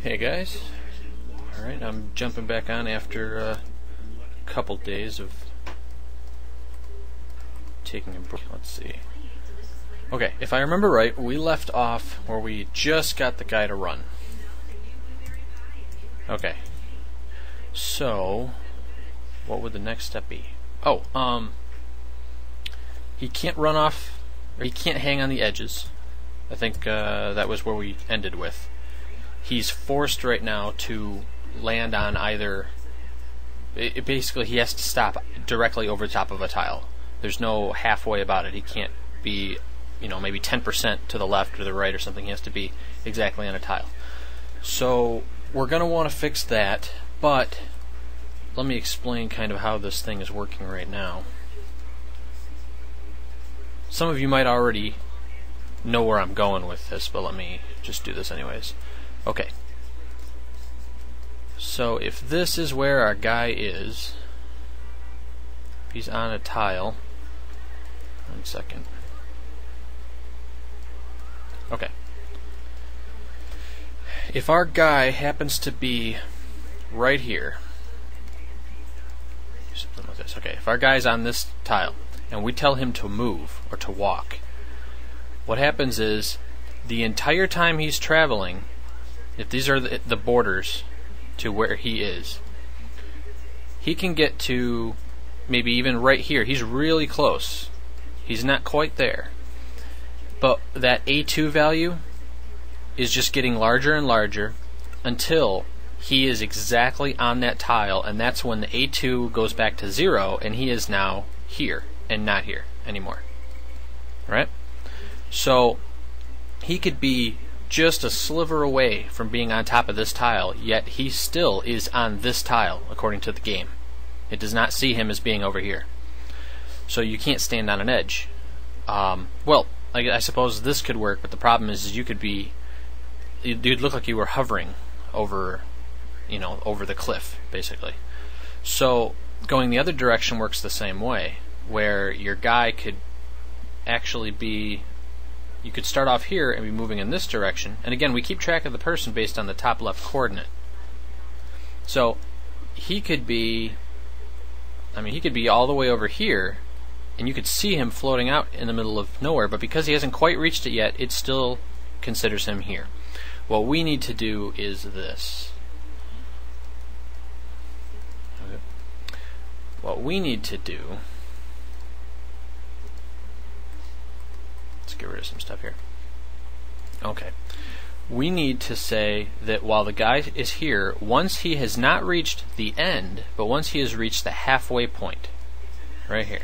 Hey guys, alright, I'm jumping back on after a couple days of taking a break. Let's see. Okay, if I remember right, we left off where we just got the guy to run. Okay, so what would the next step be? Oh, he can't run off, or he can't hang on the edges. I think that was where we ended with. He's forced right now to land on either... basically, he has to stop directly over the top of a tile. There's no halfway about it. He can't be, maybe 10% to the left or the right or something. He has to be exactly on a tile. So we're going to want to fix that, but let me explain kind of how this thing is working right now. Some of you might already know where I'm going with this, but let me just do this anyways. Okay, so if this is where our guy is, he's on a tile. 1 second. Okay. If our guy happens to be right here, something like this. Okay, if our guy's on this tile and we tell him to move or to walk, what happens is the entire time he's traveling, if these are the borders to where he is, he can get to maybe even right here. He's really close. He's not quite there. But that A2 value is just getting larger and larger until he is exactly on that tile, and that's when the A2 goes back to 0 and he is now here and not here anymore. Right? So he could be just a sliver away from being on top of this tile, yet he still is on this tile according to the game. It does not see him as being over here. So you can't stand on an edge. Well, I suppose this could work, but the problem is you could be, you'd look like you were hovering over, over the cliff, basically. So going the other direction works the same way, where your guy could actually be, you could start off here and be moving in this direction, and again we keep track of the person based on the top left coordinate. So he could be, he could be all the way over here and you could see him floating out in the middle of nowhere, but because he hasn't quite reached it yet, it still considers him here. What we need to do is this. Okay. What we need to do, let's get rid of some stuff here. Okay. We need to say that while the guy is here, once he has not reached the end, but once he has reached the halfway point, right here.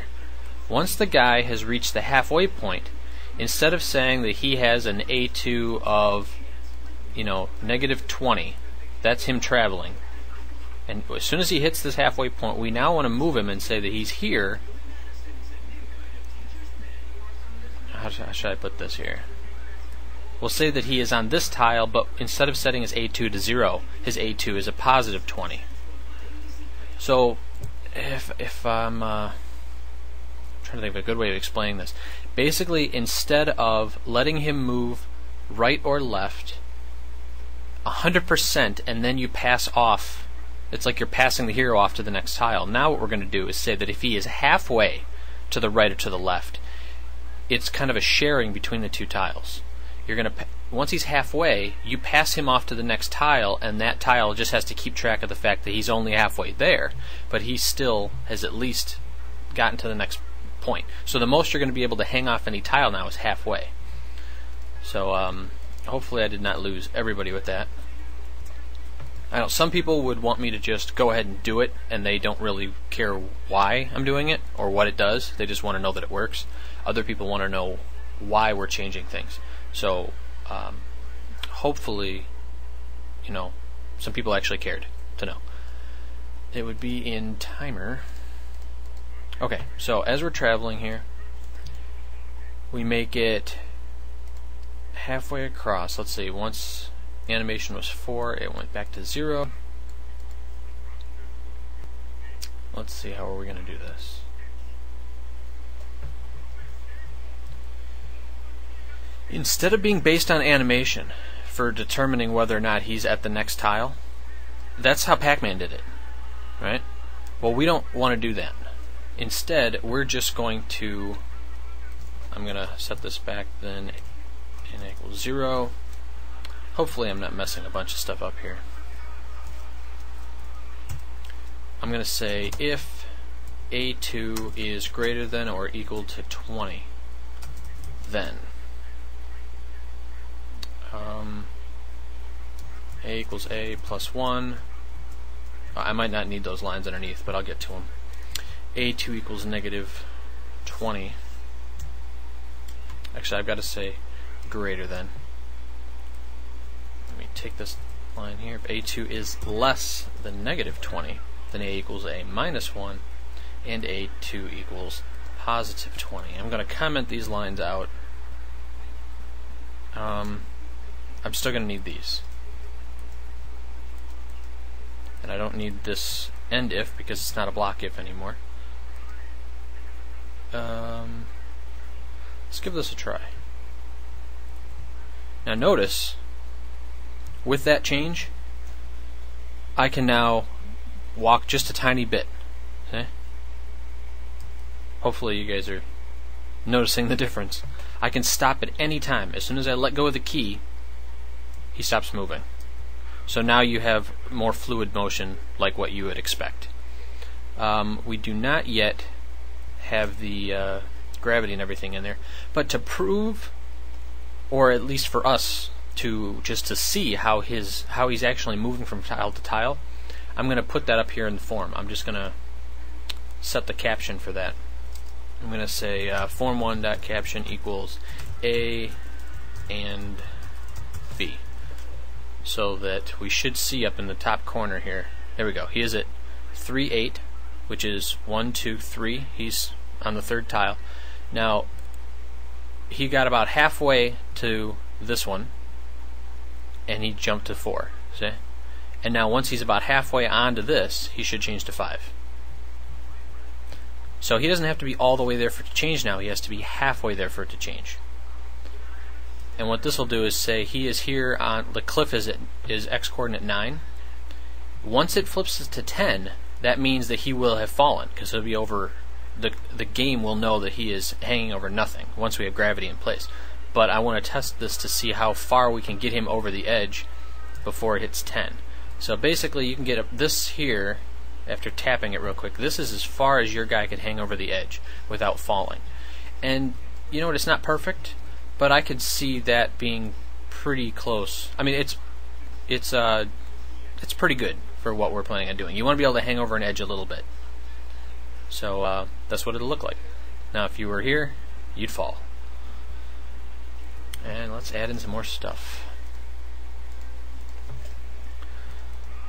Once the guy has reached the halfway point, instead of saying that he has an A2 of, -20, that's him traveling. And as soon as he hits this halfway point, we now want to move him and say that he's here. How should I put this here? We'll say that he is on this tile, but instead of setting his A2 to 0, his A2 is a +20. So if I'm trying to think of a good way of explaining this. Basically, instead of letting him move right or left 100% and then you pass off, it's like you're passing the hero off to the next tile. Now what we're going to do is say that if he is halfway to the right or to the left, it's kind of a sharing between the two tiles. You're going to, once he's halfway, you pass him off to the next tile, and that tile just has to keep track of the fact that he's only halfway there, but he still has at least gotten to the next point. So the most you're going to be able to hang off any tile now is halfway. So hopefully I did not lose everybody with that. I know some people would want me to just go ahead and do it, and they don't really care why I'm doing it or what it does. They just want to know that it works. Other people want to know why we're changing things. So hopefully, some people actually cared to know. It would be in timer. Okay, so as we're traveling here, we make it halfway across. Let's see, once animation was 4, it went back to 0. Let's see, how are we going to do this? Instead of being based on animation, for determining whether or not he's at the next tile. That's how Pac-Man did it, right? Well, we don't want to do that. Instead, we're just going to, I'm going to set this back then n equals 0. Hopefully I'm not messing a bunch of stuff up here. I'm going to say if A2 is greater than or equal to 20, then A equals A plus 1. I might not need those lines underneath, but I'll get to them. A2 equals negative 20. Actually, I've got to say greater than. Let me take this line here. If A2 is less than negative 20, then A equals A minus 1, and A2 equals positive 20. I'm going to comment these lines out. I'm still going to need these. And I don't need this end if because it's not a block if anymore. Let's give this a try. Now notice, with that change, I can now walk just a tiny bit. Okay? Hopefully you guys are noticing the difference. I can stop at any time. As soon as I let go of the key, he stops moving. So now you have more fluid motion like what you would expect. We do not yet have the gravity and everything in there, but to prove, or at least for us to just to see how he's actually moving from tile to tile, I'm going to put that up here in the form. I'm just going to set the caption for that. I'm going to say form1.caption equals A and B, so that we should see up in the top corner here. There we go. He is at 3, 8, which is 1, 2, 3. He's on the third tile. Now, he got about halfway to this one, and he jumped to 4. See? And now once he's about halfway onto this, he should change to 5. So he doesn't have to be all the way there for it to change now. He has to be halfway there for it to change. And what this will do is say he is here on the cliff is x coordinate 9. Once it flips to 10, that means that he will have fallen because it'll be over. The game will know that he is hanging over nothing once we have gravity in place. But I want to test this to see how far we can get him over the edge before it hits 10. So basically, you can get up this here after tapping it real quick. This is as far as your guy could hang over the edge without falling. And you know what? It's not perfect, but I could see that being pretty close. I mean, it's pretty good for what we're planning on doing. You want to be able to hang over an edge a little bit. So that's what it'll look like. Now, if you were here, you'd fall. And let's add in some more stuff.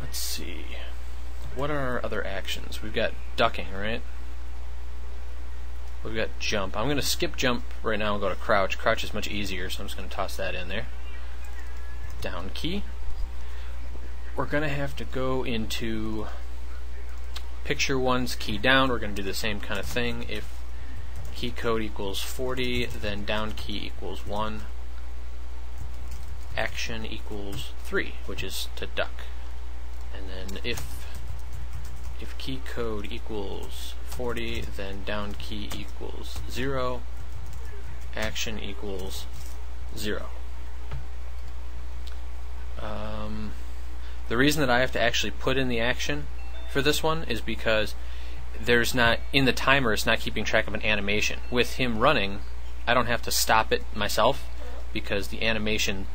Let's see. What are our other actions? We've got ducking, right? We've got jump. I'm going to skip jump right now and go to crouch. Crouch is much easier, so I'm just going to toss that in there. Down key. We're going to have to go into picture 1's key down. We're going to do the same kind of thing. If key code equals 40, then down key equals 1. Action equals 3, which is to duck. And then if key code equals 40, then down key equals 0. Action equals 0. The reason that I have to actually put in the action for this one is because there's not, in the timer, it's not keeping track of an animation. With him running, I don't have to stop it myself because the animation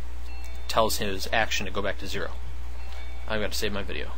tells his action to go back to 0. I've got to save my video.